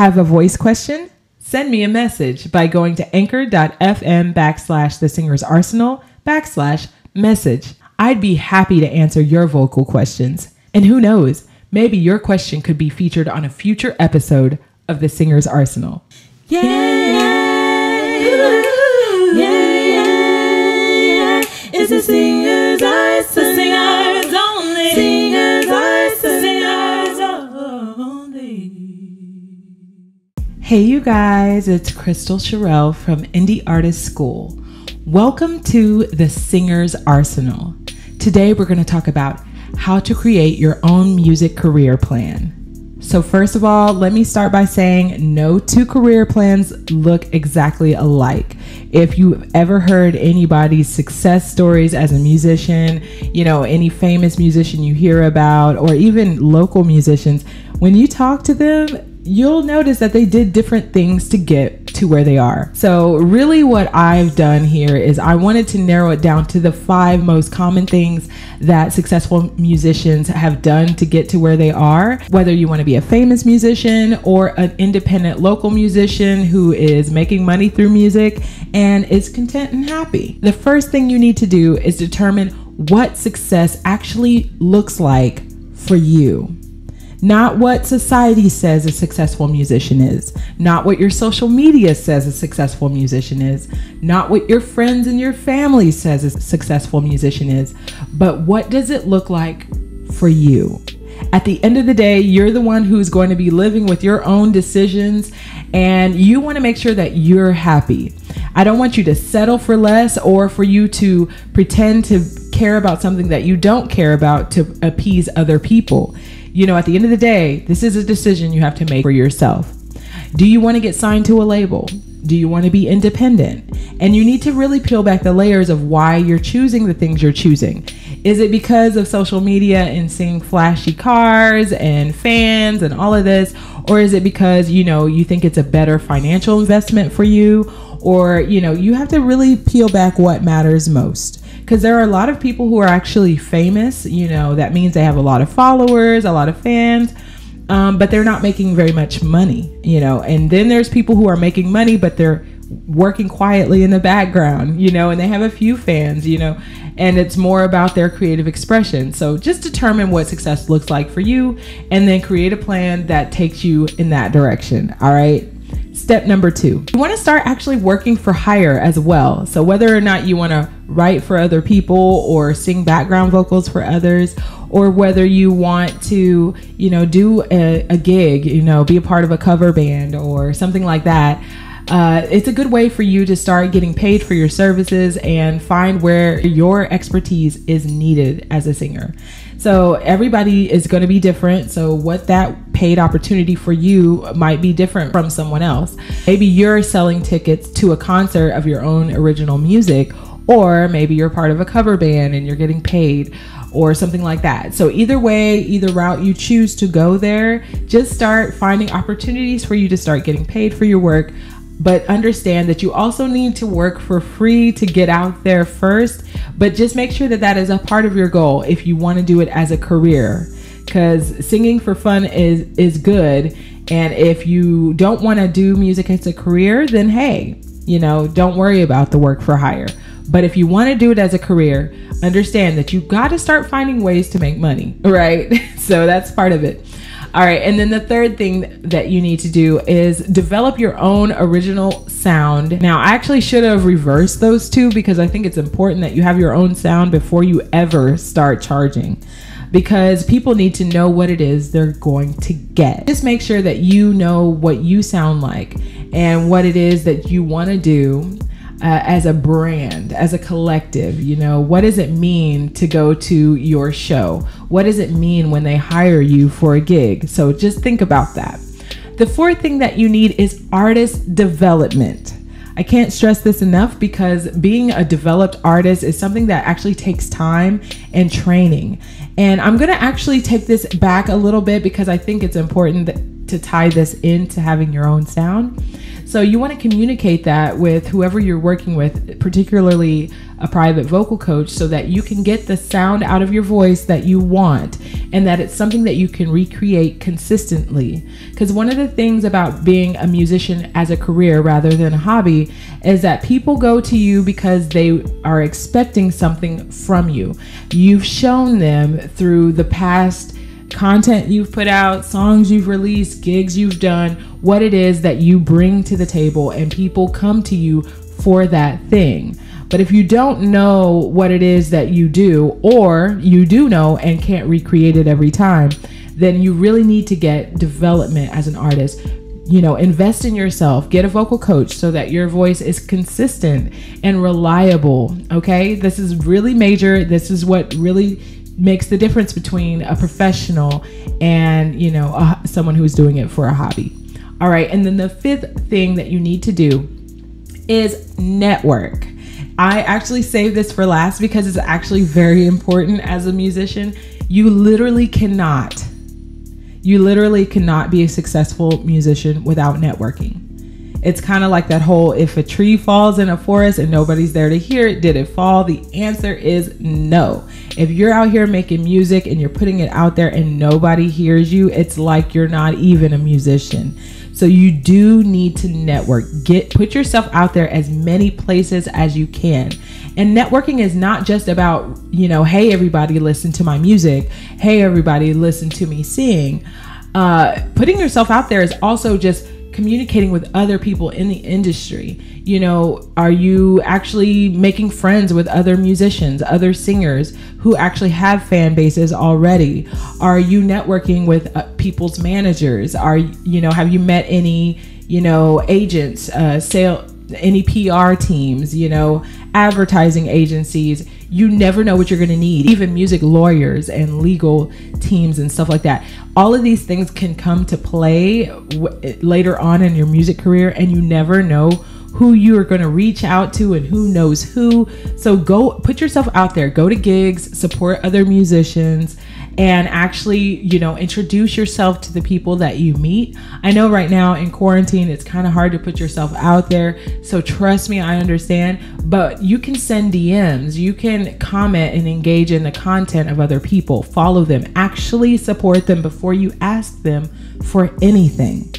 Have a voice question? Send me a message by going to anchor.fm/thesingersarsenal/message. I'd be happy to answer your vocal questions. And who knows, maybe your question could be featured on a future episode of The Singer's Arsenal. Yeah, yeah, yeah, yeah. It's the Singer's Arsenal. Singers only. Singer's Arsenal. Singers only. Hey, you guys, it's Kristal Cherelle from Indie Artist School. Welcome to The Singer's Arsenal. Today, we're going to talk about how to create your own music career plan. So first of all, let me start by saying no two career plans look exactly alike. If you've ever heard anybody's success stories as a musician, any famous musician you hear about, or even local musicians, when you talk to them, you'll notice that they did different things to get to where they are. So really what I've done here is I wanted to narrow it down to the 5 most common things that successful musicians have done to get to where they are. Whether you want to be a famous musician or an independent local musician who is making money through music and is content and happy. The first thing you need to do is determine what success actually looks like for you. Not what society says a successful musician is, not what your social media says a successful musician is, not what your friends and your family says a successful musician is, but what does it look like for you? At the end of the day, you're the one who's going to be living with your own decisions, and you want to make sure that you're happy. I don't want you to settle for less or for you to pretend to care about something that you don't care about to appease other people. At the end of the day, this is a decision you have to make for yourself. Do you want to get signed to a label? Do you want to be independent? And you need to really peel back the layers of why you're choosing the things you're choosing. Is it because of social media and seeing flashy cars and fans and all of this? Or is it because, you think it's a better financial investment for you? Or, you have to really peel back what matters most. Because there are a lot of people who are actually famous, that means they have a lot of followers, a lot of fans, but they're not making very much money, and then there's people who are making money, but they're working quietly in the background, and they have a few fans, and it's more about their creative expression. So just determine what success looks like for you and then create a plan that takes you in that direction. All right. Step number 2, you want to start actually working for hire as well. So whether or not you want to write for other people or sing background vocals for others, or whether you want to, do a gig, be a part of a cover band or something like that. It's a good way for you to start getting paid for your services and find where your expertise is needed as a singer. So everybody is going to be different. So what that paid opportunity for you might be different from someone else. Maybe you're selling tickets to a concert of your own original music, or maybe you're part of a cover band and you're getting paid or something like that. So either way, either route you choose to go there, just start finding opportunities for you to start getting paid for your work. But understand that you also need to work for free to get out there first. But just make sure that that is a part of your goal if you want to do it as a career. Because singing for fun is good. And if you don't want to do music as a career, then hey, don't worry about the work for hire. But if you want to do it as a career, understand that you've got to start finding ways to make money, right? So that's part of it. All right. And then the third thing that you need to do is develop your own original sound. Now, I actually should have reversed those two because I think it's important that you have your own sound before you ever start charging, because people need to know what it is they're going to get. Just make sure that you know what you sound like and what it is that you want to do. As a brand, as a collective, what does it mean to go to your show? What does it mean when they hire you for a gig? So just think about that. The fourth thing that you need is artist development. I can't stress this enough because being a developed artist is something that actually takes time and training. And I'm going to actually take this back a little bit because I think it's important to tie this into having your own sound. So you want to communicate that with whoever you're working with, particularly a private vocal coach, so that you can get the sound out of your voice that you want, and that it's something that you can recreate consistently. Because one of the things about being a musician as a career rather than a hobby is that people go to you because they are expecting something from you. You've shown them through the past content you've put out, songs you've released, gigs you've done, what it is that you bring to the table, and people come to you for that thing. But if you don't know what it is that you do, or you do know and can't recreate it every time, then you really need to get development as an artist. You know, invest in yourself, get a vocal coach so that your voice is consistent and reliable. Okay, this is really major. This is what really makes the difference between a professional and, you know, someone who's doing it for a hobby. All right, and then the fifth thing that you need to do is network. I actually saved this for last because it's actually very important as a musician. You literally cannot be a successful musician without networking. It's kind of like that whole, if a tree falls in a forest and nobody's there to hear it, did it fall? The answer is no. If you're out here making music and you're putting it out there and nobody hears you, it's like you're not even a musician. So you do need to network. Put yourself out there as many places as you can. And networking is not just about, you know, hey, everybody listen to my music. Hey, everybody listen to me sing. Putting yourself out there is also just communicating with other people in the industry. You know, are you actually making friends with other musicians, other singers who actually have fan bases already? Are you networking with people's managers? Have you met any, you know, agents, any PR teams, you know, advertising agencies? You never know what you're going to need. Even music lawyers and legal teams and stuff like that. All of these things can come to play later on in your music career, and you never know who you are going to reach out to and who knows who. So go put yourself out there, go to gigs, support other musicians, and actually, you know, introduce yourself to the people that you meet. I know right now in quarantine, it's kind of hard to put yourself out there. So trust me, I understand, but you can send DMs, you can comment and engage in the content of other people, follow them, actually support them before you ask them for anything.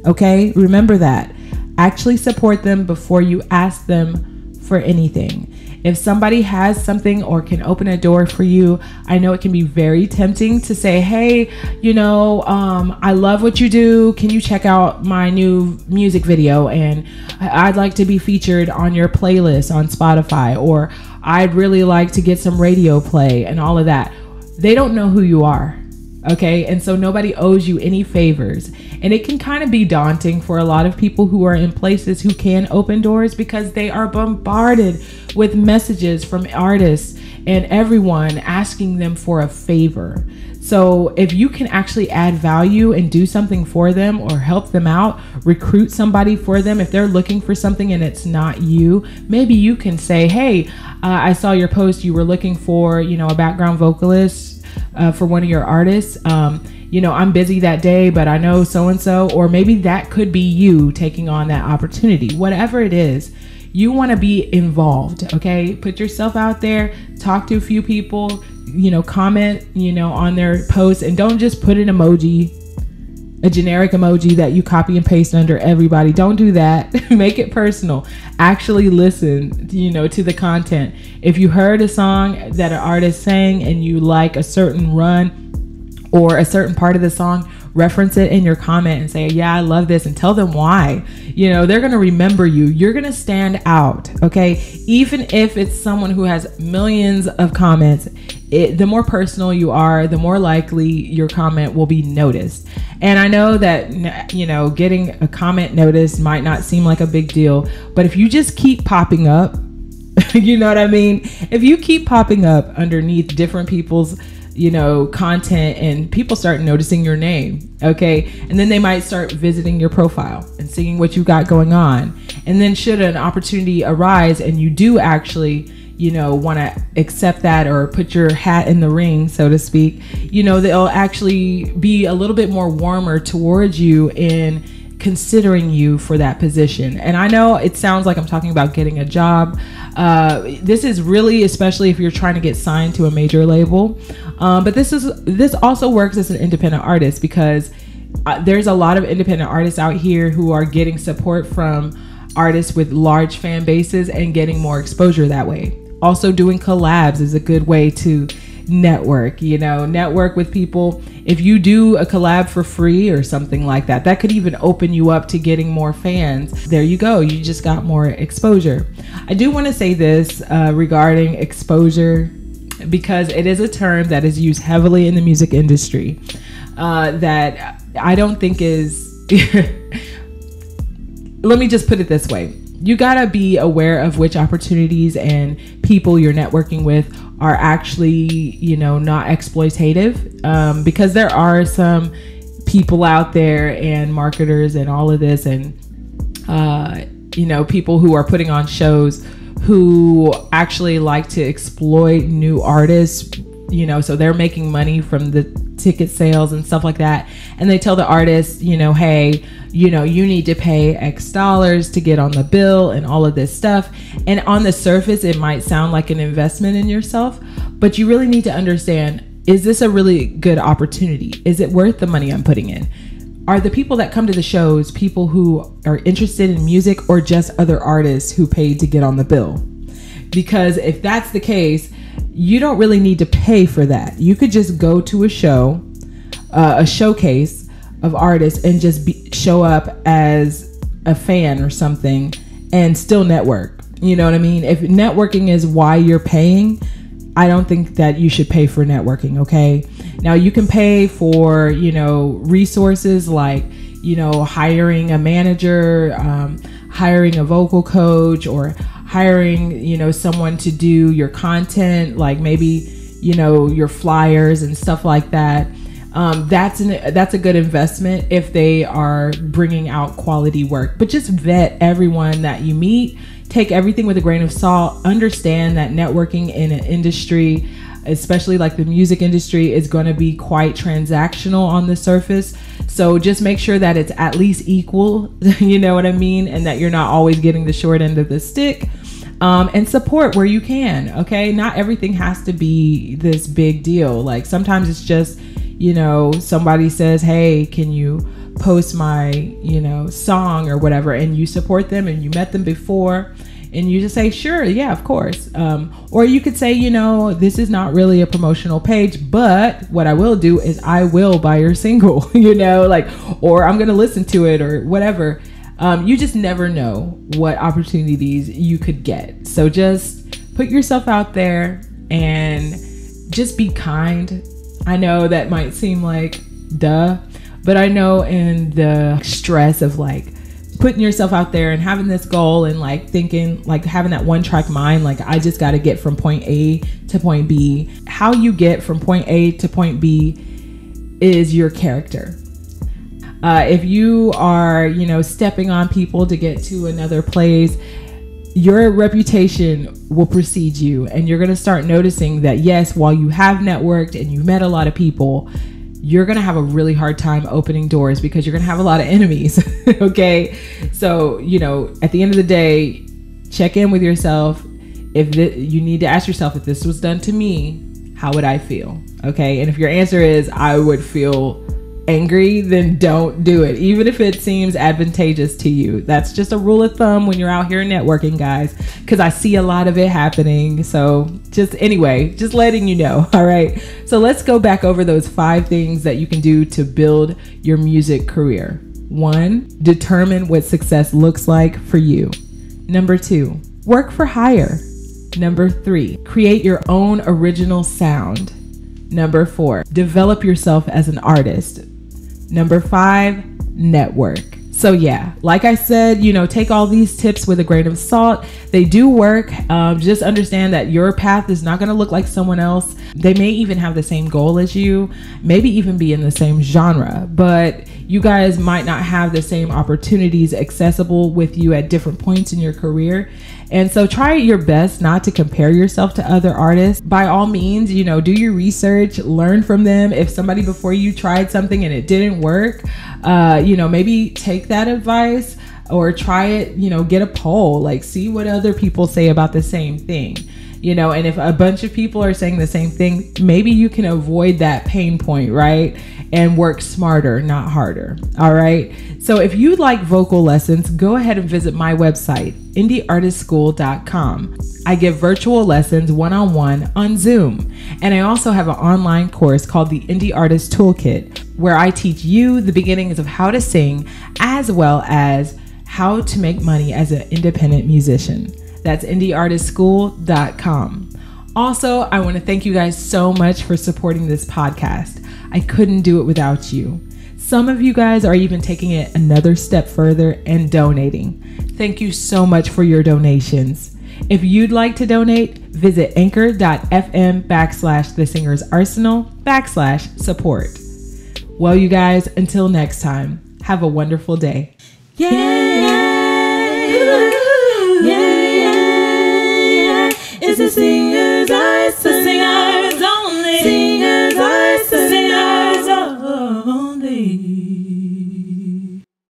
Okay, remember that. Actually support them before you ask them for anything. If somebody has something or can open a door for you, I know it can be very tempting to say, hey, you know, I love what you do. Can you check out my new music video? And I'd like to be featured on your playlist on Spotify, or I'd really like to get some radio play and all of that. They don't know who you are. Okay, and so nobody owes you any favors. And it can kind of be daunting for a lot of people who are in places who can open doors, because they are bombarded with messages from artists and everyone asking them for a favor. So if you can actually add value and do something for them or help them out, recruit somebody for them, if they're looking for something and it's not you, maybe you can say, hey, I saw your post, you were looking for, you know, a background vocalist for one of your artists. You know, I'm busy that day, but I know so-and-so, or maybe that could be you taking on that opportunity. Whatever it is, you want to be involved. Okay, put yourself out there, talk to a few people, you know, comment, you know, on their posts, and don't just put an emoji, a generic emoji that you copy and paste under everybody. Don't do that. Make it personal. Actually listen, you know, to the content. If you heard a song that an artist sang and you like a certain run or a certain part of the song, reference it in your comment and say, yeah, I love this, and tell them why. You know, they're going to remember you. You're going to stand out. Okay. Even if it's someone who has millions of comments, the more personal you are, the more likely your comment will be noticed. And I know that, you know, getting a comment noticed might not seem like a big deal, but if you just keep popping up, you know what I mean? If you keep popping up underneath different people's, you know, content, and people start noticing your name, okay, and then they might start visiting your profile and seeing what you got going on. And then should an opportunity arise and you do actually, you know, want to accept that or put your hat in the ring, so to speak, you know, they'll actually be a little bit more warmer towards you in considering you for that position. And I know it sounds like I'm talking about getting a job. This is really, especially if you're trying to get signed to a major label. But this also works as an independent artist, because there's a lot of independent artists out here who are getting support from artists with large fan bases and getting more exposure that way. Also, doing collabs is a good way to network, network with people. If you do a collab for free or something like that, that could even open you up to getting more fans. There you go. You just got more exposure. I do want to say this regarding exposure, because it is a term that is used heavily in the music industry that I don't think is let me just put it this way. You gotta be aware of which opportunities and people you're networking with are actually, not exploitative, because there are some people out there and marketers and all of this, and people who are putting on shows who actually like to exploit new artists, so they're making money from the ticket sales and stuff like that. And they tell the artist, hey, you need to pay X dollars to get on the bill and all of this stuff. And on the surface, it might sound like an investment in yourself, but you really need to understand, is this a really good opportunity? Is it worth the money I'm putting in? Are the people that come to the shows people who are interested in music, or just other artists who paid to get on the bill? Because if that's the case, you don't really need to pay for that. You could just go to a show, a showcase of artists, and just show up as a fan or something and still network. You know what I mean? If networking is why you're paying, I don't think that you should pay for networking, okay? Now you can pay for, resources like, hiring a manager, hiring a vocal coach, or hiring, someone to do your content, like maybe, your flyers and stuff like that. That's a good investment if they are bringing out quality work. But just vet everyone that you meet. Take everything with a grain of salt. Understand that networking in an industry, especially like the music industry, is going to be quite transactional on the surface. So just make sure that it's at least equal, you know what I mean? And that you're not always getting the short end of the stick. And support where you can, okay? Not everything has to be this big deal. Like sometimes it's just, somebody says, hey, can you post my, song or whatever, and you support them and you met them before, and you just say, sure, yeah, of course. Or you could say, this is not really a promotional page, but what I will do is I will buy your single, or I'm going to listen to it or whatever. You just never know what opportunities you could get. So just put yourself out there and just be kind. I know that might seem like duh, but I know in the stress of like putting yourself out there and having this goal and like thinking, like having that one track mind, like I just got to get from point A to point B. How you get from point A to point B is your character. If you are, stepping on people to get to another place, your reputation will precede you, and you're going to start noticing that, yes, while you have networked and you've met a lot of people, you're going to have a really hard time opening doors because you're going to have a lot of enemies. Okay. So, at the end of the day, check in with yourself. You need to ask yourself, if this was done to me, how would I feel? Okay. And if your answer is, I would feel angry, then don't do it, even if it seems advantageous to you. That's just a rule of thumb when you're out here networking, guys, because I see a lot of it happening. So just letting you know. All right, so let's go back over those 5 things that you can do to build your music career. 1, determine what success looks like for you. Number 2, work for hire. Number 3, create your own original sound. Number 4, develop yourself as an artist. Number 5, network. So yeah, like I said, take all these tips with a grain of salt. They do work. Just understand that your path is not going to look like someone else. They may even have the same goal as you, maybe even be in the same genre, but You guys might not have the same opportunities accessible with you at different points in your career. And so try your best not to compare yourself to other artists. By all means, you know, do your research, learn from them. If somebody before you tried something and it didn't work, you know, maybe take that advice or try it, you know, get a poll, like see what other people say about the same thing. You know, and if a bunch of people are saying the same thing, maybe you can avoid that pain point, right? And work smarter, not harder. All right. So if you'd like vocal lessons, go ahead and visit my website, indieartistschool.com. I give virtual lessons one-on-one on Zoom. And I also have an online course called the Indie Artist Toolkit, where I teach you the beginnings of how to sing, as well as how to make money as an independent musician. That's indieartistschool.com. Also, I want to thank you guys so much for supporting this podcast. I couldn't do it without you. Some of you guys are even taking it another step further and donating. Thank you so much for your donations. If you'd like to donate, visit anchor.fm/thesingersarsenal/support. Well, you guys, until next time, have a wonderful day. It's the Singer's Arsenal.